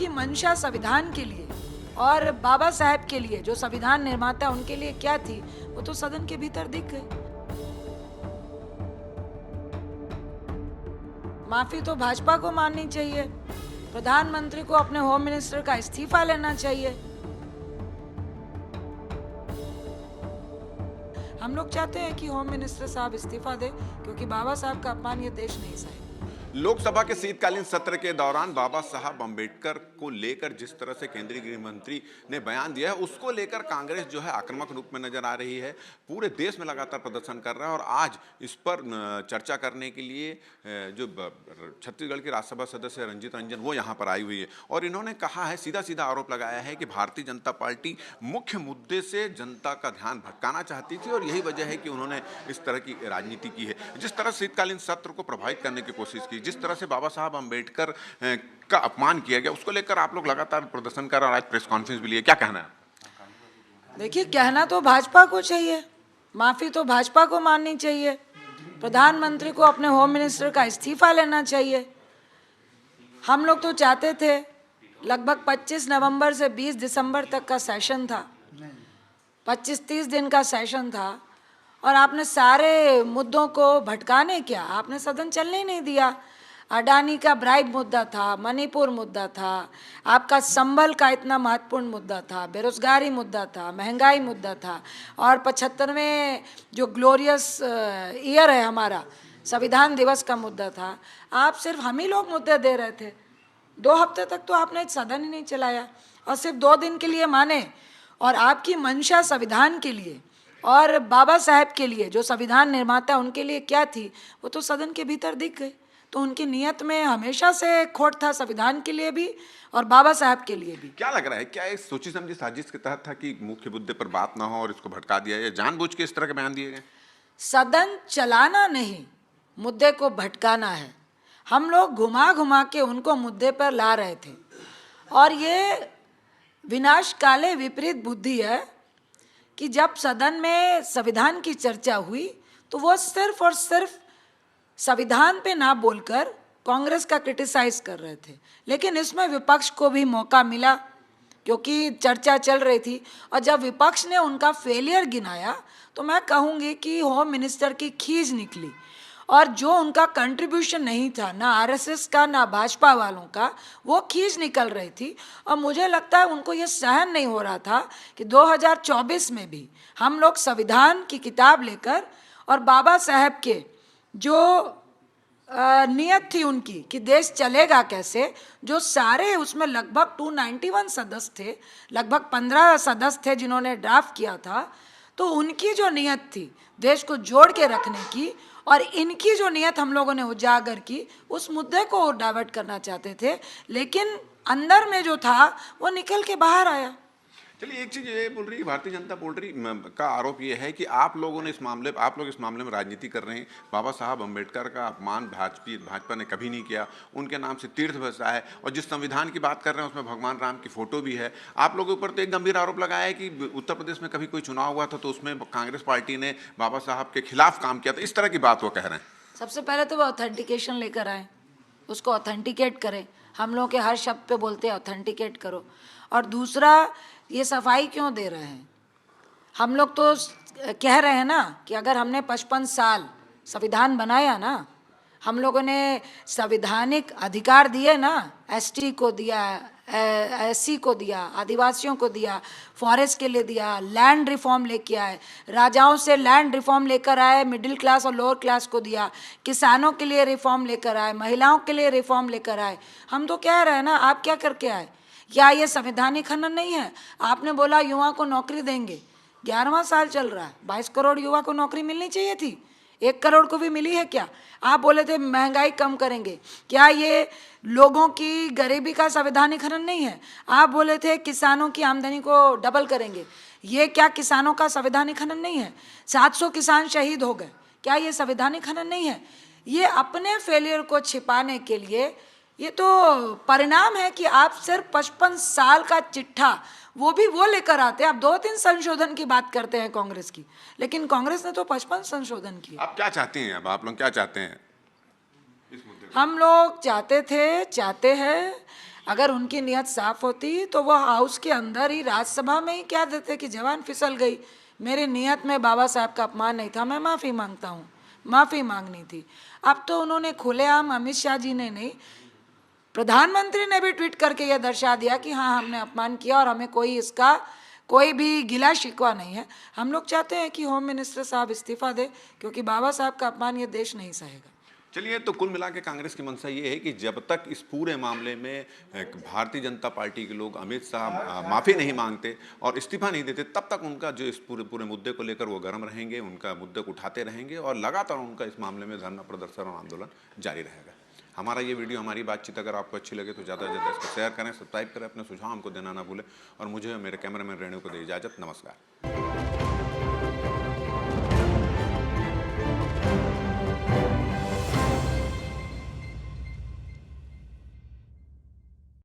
आपकी मंशा संविधान के लिए और बाबा साहेब के लिए, जो संविधान निर्माता उनके लिए क्या थी, वो तो सदन के भीतर दिख गई। माफी तो भाजपा को माननी चाहिए, प्रधानमंत्री को अपने होम मिनिस्टर का इस्तीफा लेना चाहिए। हम लोग चाहते हैं कि होम मिनिस्टर साहब इस्तीफा दे, क्योंकि बाबा साहब का अपमान ये देश नहीं सहे। लोकसभा के शीतकालीन सत्र के दौरान बाबा साहब अंबेडकर को लेकर जिस तरह से केंद्रीय गृह मंत्री ने बयान दिया है, उसको लेकर कांग्रेस जो है आक्रामक रूप में नजर आ रही है। पूरे देश में लगातार प्रदर्शन कर रहा है और आज इस पर चर्चा करने के लिए जो छत्तीसगढ़ की राज्यसभा सदस्य रंजीत रंजन वो यहाँ पर आई हुई है और इन्होंने कहा है, सीधा सीधा आरोप लगाया है कि भारतीय जनता पार्टी मुख्य मुद्दे से जनता का ध्यान भटकाना चाहती थी और यही वजह है कि उन्होंने इस तरह की राजनीति की है। जिस तरह शीतकालीन सत्र को प्रभावित करने की कोशिश की, जिस तरह से बाबा साहब अंबेडकर का अपमान किया गया, उसको लेकर आप लोग लगातार प्रदर्शन कर रहे हैं और आज प्रेस कॉन्फ्रेंस भी लिए, क्या कहना है? देखिए, कहना तो भाजपा को चाहिए, माफी तो भाजपा को माननी चाहिए, प्रधानमंत्री को अपने होम मिनिस्टर का इस्तीफा लेना चाहिए। हम लोग तो चाहते थे, लगभग 25 नवंबर से 20 दिसंबर तक का सेशन था, 25-30 दिन का सेशन था और आपने सारे मुद्दों को भटकाने क्या, आपने सदन चलने ही नहीं दिया। अडानी का ब्राइब मुद्दा था, मणिपुर मुद्दा था, आपका संबल का इतना महत्वपूर्ण मुद्दा था, बेरोजगारी मुद्दा था, महंगाई मुद्दा था और 75वें जो ग्लोरियस ईयर है हमारा, संविधान दिवस का मुद्दा था। आप सिर्फ हम ही लोग मुद्दे दे रहे थे। 2 हफ्ते तक तो आपने सदन ही नहीं चलाया और सिर्फ 2 दिन के लिए माने। और आपकी मंशा संविधान के लिए और बाबा साहेब के लिए, जो संविधान निर्माता उनके लिए क्या थी, वो तो सदन के भीतर दिख गई। तो उनकी नीयत में हमेशा से खोट था, संविधान के लिए भी और बाबा साहब के लिए भी। क्या लग रहा है, क्या एक सोची समझी साजिश के तहत था कि मुख्य मुद्दे पर बात ना हो और इसको भटका दिया, या जानबूझ के इस तरह के बयान दिए गए? सदन चलाना नहीं, मुद्दे को भटकाना है। हम लोग घुमा घुमा के उनको मुद्दे पर ला रहे थे और ये विनाशकाले विपरीत बुद्धि है कि जब सदन में संविधान की चर्चा हुई तो वो सिर्फ और सिर्फ संविधान पे ना बोलकर कांग्रेस का क्रिटिसाइज कर रहे थे। लेकिन इसमें विपक्ष को भी मौका मिला क्योंकि चर्चा चल रही थी और जब विपक्ष ने उनका फेलियर गिनाया तो मैं कहूँगी कि होम मिनिस्टर की खींच निकली और जो उनका कंट्रीब्यूशन नहीं था, ना आरएसएस का ना भाजपा वालों का, वो खींच निकल रही थी। और मुझे लगता है उनको ये सहन नहीं हो रहा था कि 2024 में भी हम लोग संविधान की किताब लेकर और बाबा साहेब के जो नियत थी उनकी कि देश चलेगा कैसे, जो सारे उसमें लगभग 291 सदस्य थे, लगभग 15 सदस्य थे जिन्होंने ड्राफ्ट किया था, तो उनकी जो नियत थी देश को जोड़ के रखने की और इनकी जो नियत हम लोगों ने उजागर की, उस मुद्दे को डाइवर्ट करना चाहते थे, लेकिन अंदर में जो था वो निकल के बाहर आया। चलिए, एक चीज ये बोल रही है, भारतीय जनता बोल रही का आरोप ये है कि आप लोग इस मामले में राजनीति कर रहे हैं। बाबा साहब अंबेडकर का अपमान भाजपा ने कभी नहीं किया, उनके नाम से तीर्थ बसा है और जिस संविधान की बात कर रहे हैं उसमें भगवान राम की फोटो भी है। आप लोगों के ऊपर तो एक गंभीर आरोप लगाया है कि उत्तर प्रदेश में कभी कोई चुनाव हुआ था तो उसमें कांग्रेस पार्टी ने बाबा साहब के खिलाफ काम किया था, इस तरह की बात वो कह रहे हैं। सबसे पहले तो वो ऑथेंटिकेशन लेकर आए, उसको ऑथेंटिकेट करें। हम लोग के हर शब्द पे बोलते हैं ऑथेंटिकेट करो। और दूसरा, ये सफाई क्यों दे रहे हैं? हम लोग तो कह रहे हैं ना कि अगर हमने 55 साल संविधान बनाया ना, हम लोगों ने संवैधानिक अधिकार दिए ना, एसटी को दिया, एससी को दिया, आदिवासियों को दिया, फॉरेस्ट के लिए दिया, लैंड रिफॉर्म लेके आए, राजाओं से लैंड रिफॉर्म लेकर आए, मिडिल क्लास और लोअर क्लास को दिया, किसानों के लिए रिफॉर्म लेकर आए, महिलाओं के लिए रिफॉर्म लेकर आए। हम तो कह रहे हैं ना, आप क्या करके आए? क्या ये संवैधानिक खनन नहीं है? आपने बोला युवा को नौकरी देंगे, 11वां साल चल रहा है, 22 करोड़ युवा को नौकरी मिलनी चाहिए थी, 1 करोड़ को भी मिली है क्या? आप बोले थे महंगाई कम करेंगे, क्या ये लोगों की गरीबी का संवैधानिक खनन नहीं है? आप बोले थे किसानों की आमदनी को डबल करेंगे, ये क्या किसानों का संवैधानिक खनन नहीं है? 700 किसान शहीद हो गए, क्या ये संवैधानिक खनन नहीं है? ये अपने फेलियर को छिपाने के लिए, ये तो परिणाम है कि आप सिर्फ 55 साल का चिट्ठा वो भी वो लेकर आते हैं। आप 2-3 संशोधन की बात करते हैं कांग्रेस की, लेकिन कांग्रेस ने तो 55 संशोधन किए। आप क्या चाहते हैं? अब आप लोग क्या चाहते हैं इस मुद्दे? हम लोग चाहते हैं अगर उनकी नीयत साफ होती तो वो हाउस के अंदर ही राज्यसभा में ही क्या देते कि जवान फिसल गई, मेरी नीयत में बाबा साहब का अपमान नहीं था, मैं माफ़ी मांगता हूँ, माफ़ी मांगनी थी। अब तो उन्होंने खुलेआम, अमित शाह जी ने नहीं, प्रधानमंत्री ने भी ट्वीट करके यह दर्शा दिया कि हाँ हमने अपमान किया और हमें कोई इसका कोई भी गिला शिकवा नहीं है। हम लोग चाहते हैं कि होम मिनिस्टर साहब इस्तीफा दे, क्योंकि बाबा साहब का अपमान ये देश नहीं सहेगा। चलिए, तो कुल मिला के कांग्रेस की मंशा ये है कि जब तक इस पूरे मामले में भारतीय जनता पार्टी के लोग अमित शाह माफ़ी नहीं मांगते और इस्तीफा नहीं देते, तब तक उनका जो इस पूरे पूरे मुद्दे को लेकर वो गर्म रहेंगे, उनका मुद्दे को उठाते रहेंगे और लगातार उनका इस मामले में धरना प्रदर्शन और आंदोलन जारी रहेगा। हमारा ये वीडियो, हमारी बातचीत अगर आपको अच्छी लगे तो ज़्यादा से ज़्यादा इसको शेयर करें, सब्सक्राइब करें, अपने सुझाव हमको देना ना भूलें और मुझे मेरे कैमरामैन रेणु को दे इजाज़त। नमस्कार।